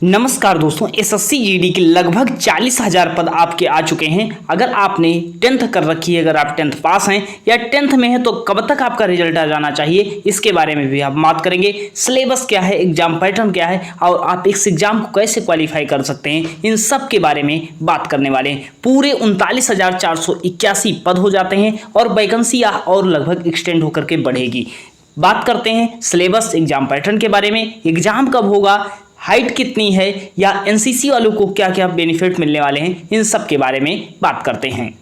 नमस्कार दोस्तों, SSC GD के लगभग 40,000 पद आपके आ चुके हैं। अगर आपने 10th कर रखी है, अगर आप 10th पास हैं या 10th में हैं तो कब तक आपका रिजल्ट आ जाना चाहिए, इसके बारे में भी हम बात करेंगे। सिलेबस क्या है, एग्जाम पैटर्न क्या है और आप इस एग्जाम को कैसे क्वालिफाई कर सकते हैं, इन सब के बारे में बात करने वाले हैं। पूरे 39,481 पद हो जाते हैं और वैकेंसी और लगभग एक्सटेंड होकर के बढ़ेगी। बात करते हैं सिलेबस, एग्जाम पैटर्न के बारे में, एग्जाम कब होगा, हाइट कितनी है या एनसीसी वालों को क्या क्या बेनिफिट मिलने वाले हैं, इन सब के बारे में बात करते हैं।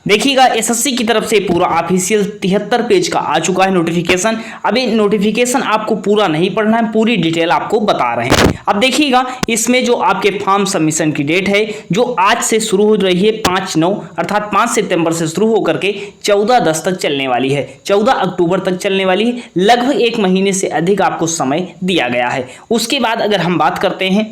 देखिएगा, एसएससी की तरफ से पूरा ऑफिशियल 73 पेज का आ चुका है नोटिफिकेशन। अभी नोटिफिकेशन आपको पूरा नहीं पढ़ना है, पूरी डिटेल आपको बता रहे हैं। अब देखिएगा, इसमें जो आपके फॉर्म सबमिशन की डेट है जो आज से शुरू हो रही है 5/9 अर्थात 5 सितंबर से शुरू होकर के 14/10 तक चलने वाली है, 14 अक्टूबर तक चलने वाली है। लगभग 1 महीने से अधिक आपको समय दिया गया है। उसके बाद अगर हम बात करते हैं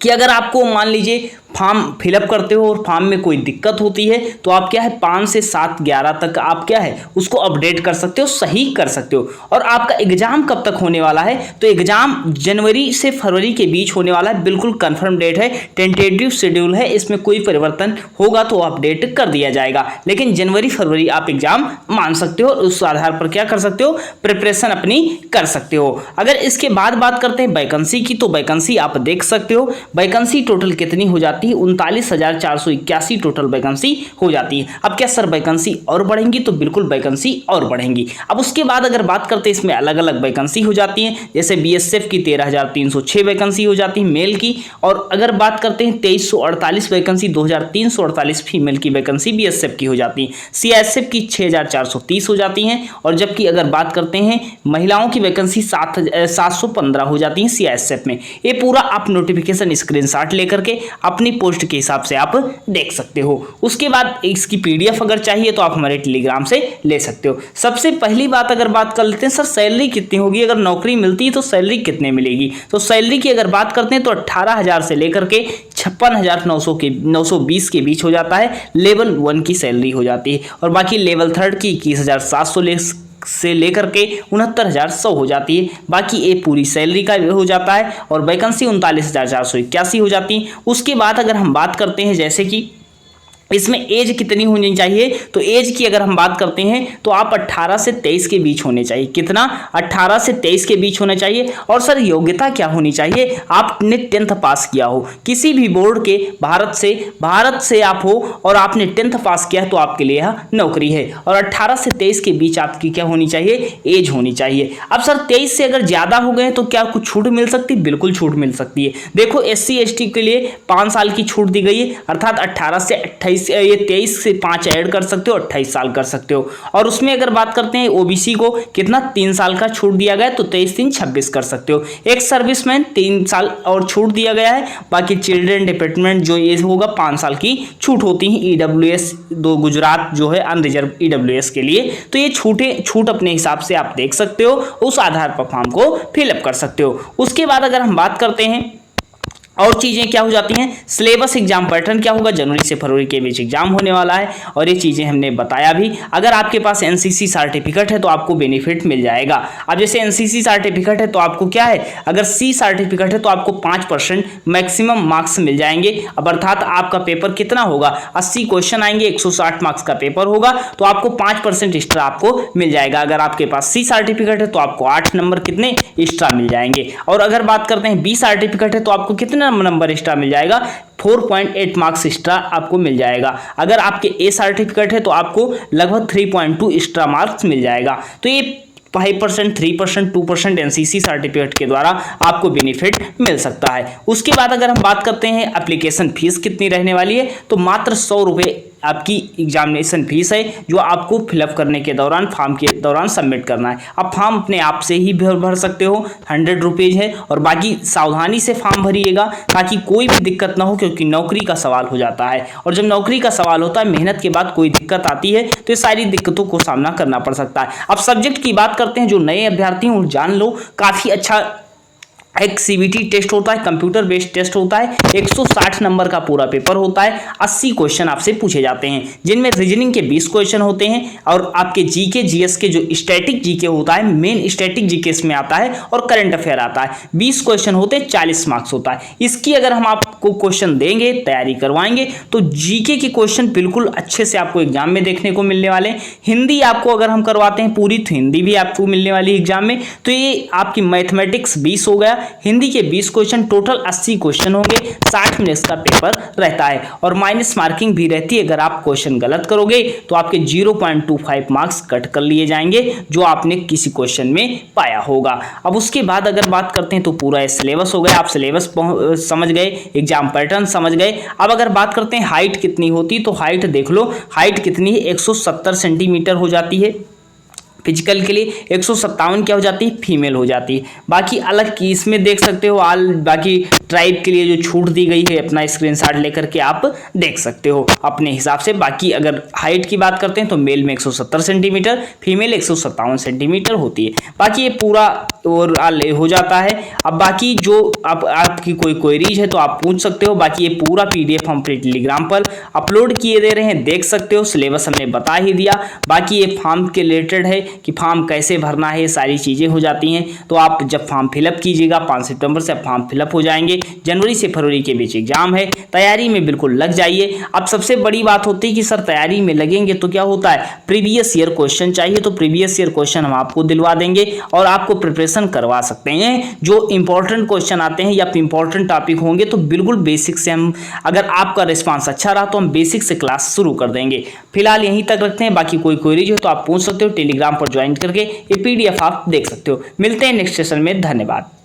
कि अगर आपको मान लीजिए फॉर्म फिलअप करते हो और फॉर्म में कोई दिक्कत होती है तो आप क्या है 5 से 7/11 तक आप क्या है उसको अपडेट कर सकते हो, सही कर सकते हो। और आपका एग्जाम कब तक होने वाला है, तो एग्जाम जनवरी से फरवरी के बीच होने वाला है, बिल्कुल कंफर्म डेट है, टेंटेटिव शेड्यूल है। इसमें कोई परिवर्तन होगा तो अपडेट कर दिया जाएगा, लेकिन जनवरी फरवरी आप एग्जाम मान सकते हो। उस आधार पर क्या कर सकते हो, प्रिपरेशन अपनी कर सकते हो। अगर इसके बाद बात करते हैं वैकेंसी की, तो वैकेंसी आप देख सकते हो वैकेंसी टोटल कितनी हो जाती है, 39,481 टोटल वैकेंसी हो जाती है। अब क्या सर वैकेंसी और बढ़ेंगी, तो बिल्कुल वैकेंसी और बढ़ेंगी। अब उसके बाद अगर बात करते हैं इसमें अलग अलग वैकेंसी हो जाती हैं, जैसे बीएसएफ की 13,306 वैकेंसी हो जाती है मेल की। और अगर बात करते हैं 2348 वैकेंसी, 2,348 फीमेल की वैकेंसी बीएसएफ की हो जाती है। सीआईएसएफ की 6,430 हो जाती हैं। और जबकि अगर बात करते हैं महिलाओं की वैकेंसी 715 हो जाती है सीआईएसएफ में। ये पूरा आप नोटिफिकेशन स्क्रीनशॉट लेकर के अपनी पोस्ट के हिसाब से आप देख सकते हो। उसके बाद इसकी पीडीएफ अगर चाहिए तो आप हमारे टेलीग्राम से ले सकते हो। सबसे पहली बात अगर बात कर लेते हैं सर सैलरी कितनी होगी, अगर नौकरी मिलती है तो सैलरी कितने मिलेगी। तो सैलरी की अगर बात करते हैं तो 18,000 से लेकर के 56,920 के बीच हो जाता है, लेवल 1 की सैलरी हो जाती है। और बाकी लेवल 3 की 21,700 से लेकर के 69,100 हो जाती है। बाकी ये पूरी सैलरी का हो जाता है और वैकेंसी 39,481 हो जाती है। उसके बाद अगर हम बात करते हैं जैसे कि इसमें एज कितनी होनी चाहिए, तो एज की अगर हम बात करते हैं तो आप 18 से 23 के बीच होने चाहिए। कितना, 18 से 23 के बीच होना चाहिए। और सर योग्यता क्या होनी चाहिए, आपने 10th पास किया हो किसी भी बोर्ड के, भारत से आप हो और आपने 10th पास किया है तो आपके लिए यह नौकरी है। और 18 से 23 के बीच आपकी क्या होनी चाहिए, एज होनी चाहिए। अब सर 23 से अगर ज़्यादा हो गए तो क्या कुछ छूट मिल सकती है, बिल्कुल छूट मिल सकती है। देखो SC ST के लिए 5 साल की छूट दी गई है, अर्थात 18 से 28 ये 23 से 5 ऐड कर सकते हो, 28 साल कर सकते हो। और उसमें अगर बात करते हैं ओबीसी को कितना 3 साल का छूट दिया गया है, तो 23 3 26 कर सकते हो। एक सर्विसमैन 3 साल और छूट दिया गया है। बाकी चिल्ड्रन डिपार्टमेंट जो ये होगा 5 साल की छूट होती है। ईडब्ल्यूएस 2 गुजरात जो है अनरिजर्व ईडब्ल्यूएस के लिए, तो ये छूट अपने हिसाब से आप देख सकते हो, उस आधार पर फॉर्म को फिलअप कर सकते हो। उसके बाद अगर हम बात करते हैं और चीज़ें क्या हो जाती हैं, सिलेबस, एग्जाम पैटर्न क्या होगा, जनवरी से फरवरी के बीच एग्जाम होने वाला है और ये चीज़ें हमने बताया भी। अगर आपके पास एनसीसी सर्टिफिकेट है तो आपको बेनिफिट मिल जाएगा। अब जैसे एनसीसी सर्टिफिकेट है तो आपको क्या है, अगर सी सर्टिफिकेट है तो आपको 5% मैक्सिमम मार्क्स मिल जाएंगे। अब अर्थात आपका पेपर कितना होगा, 80 क्वेश्चन आएंगे, 160 मार्क्स का पेपर होगा, तो आपको 5% एक्स्ट्रा आपको मिल जाएगा। अगर आपके पास सी सर्टिफिकेट है तो आपको 8 नंबर कितने एक्स्ट्रा मिल जाएंगे। और अगर बात करते हैं बी सर्टिफिकेट है तो आपको कितना नंबर एक्स्ट्रा मिल जाएगा, 4.8 मार्क्स एक्स्ट्रा आपको मिल जाएगा। अगर आपके ए सर्टिफिकेट है तो आपको लगभग 3.2 एक्स्ट्रा मार्क्स मिल जाएगा। तो ये 5%, 3%, 2% एनसीसी सर्टिफिकेट के द्वारा आपको बेनिफिट मिल सकता है। उसके बाद अगर हम बात करते हैं एप्लीकेशन फीस कितनी रहने वाली है, तो मात्र 100 रुपये आपकी एग्जामिनेशन फीस है, जो आपको फिलअप करने के दौरान, फॉर्म के दौरान सबमिट करना है। अब फॉर्म अपने आप से ही भर सकते हो, 100 रुपीज़ है। और बाकी सावधानी से फॉर्म भरिएगा ताकि कोई भी दिक्कत ना हो, क्योंकि नौकरी का सवाल हो जाता है। और जब नौकरी का सवाल होता है, मेहनत के बाद कोई दिक्कत आती है तो ये सारी दिक्कतों को सामना करना पड़ सकता है। अब सब्जेक्ट की बात करते हैं, जो नए अभ्यर्थी हैं जान लो, काफ़ी अच्छा एक सीबीटी टेस्ट होता है, कंप्यूटर बेस्ड टेस्ट होता है, 160 नंबर का पूरा पेपर होता है, 80 क्वेश्चन आपसे पूछे जाते हैं, जिनमें रीजनिंग के 20 क्वेश्चन होते हैं और आपके जीके जीएस के जो स्टैटिक जीके होता है, मेन स्टैटिक जीके इसमें आता है और करंट अफेयर आता है, 20 क्वेश्चन होते हैं, 40 मार्क्स होता है। इसकी अगर हम आपको क्वेश्चन देंगे, तैयारी करवाएंगे, तो जीके के क्वेश्चन बिल्कुल अच्छे से आपको एग्जाम में देखने को मिलने वाले। हिंदी आपको अगर हम करवाते हैं पूरी, तो हिंदी भी आपको मिलने वाली एग्जाम में। तो ये आपकी मैथमेटिक्स 20 हो गया, हिंदी के 20 क्वेश्चन, टोटल 80 क्वेश्चन होंगे, 60 मिनट्स का पेपर रहता है और माइनस मार्किंग भी रहती है। अगर आप क्वेश्चन गलत करोगे तो आपके 0.25 मार्क्स कट कर लिए जाएंगे जो आपने किसी क्वेश्चन में पाया होगा। अब उसके बाद अगर बात करते हैं तो पूरा सिलेबस हो गया, आप सिलेबस समझ गए, एग्जाम पैटर्न समझ गए। अब अगर बात करते हैं हाइट कितनी होती, तो हाइट देख लो, हाइट कितनी है, 170 सेंटीमीटर हो जाती है फिजिकल के लिए, 157 क्या हो जाती है, फीमेल हो जाती है। बाकी अलग की इसमें देख सकते हो, बाकी ट्राइब के लिए जो छूट दी गई है, अपना स्क्रीनशॉट लेकर के आप देख सकते हो अपने हिसाब से। बाकी अगर हाइट की बात करते हैं तो मेल में 170 सेंटीमीटर, फीमेल 157 सेंटीमीटर होती है। बाकी ये पूरा और हो जाता है। अब बाकी जो आपकी कोई क्वेरीज है तो आप पूछ सकते हो। बाकी ये पूरा PDF हम अपने टेलीग्राम पर अपलोड किए दे रहे हैं, देख सकते हो। सिलेबस हमने बता ही दिया। बाकी ये फॉर्म के रिलेटेड है कि फॉर्म कैसे भरना है, सारी चीज़ें हो जाती हैं। तो आप जब फॉर्म फिलअप कीजिएगा, 5 सितंबर से फॉर्म फिलअप हो जाएंगे। जनवरी से फरवरी के बीच एग्जाम है, तैयारी में बिल्कुल लग जाइए। अब सबसे बड़ी बात होती है कि सर तैयारी में लगेंगे तो क्या होता है, प्रीवियस ईयर क्वेश्चन चाहिए, तो प्रीवियस ईयर क्वेश्चन हम आपको दिलवा देंगे और आपको प्रिपरेशन करवा सकते हैं। जो इंपॉर्टेंट क्वेश्चन आते हैं या इंपॉर्टेंट टॉपिक होंगे तो बिल्कुल बेसिक से हम, अगर आपका रिस्पांस अच्छा रहा तो हम बेसिक से क्लास शुरू कर देंगे। फिलहाल यहीं तक रखते हैं। बाकी कोई क्वेरीज हो तो आप पूछ सकते हो, टेलीग्राम पर ज्वाइन करके ये PDF आप देख सकते हो। मिलते हैं नेक्स्ट सेशन में, धन्यवाद।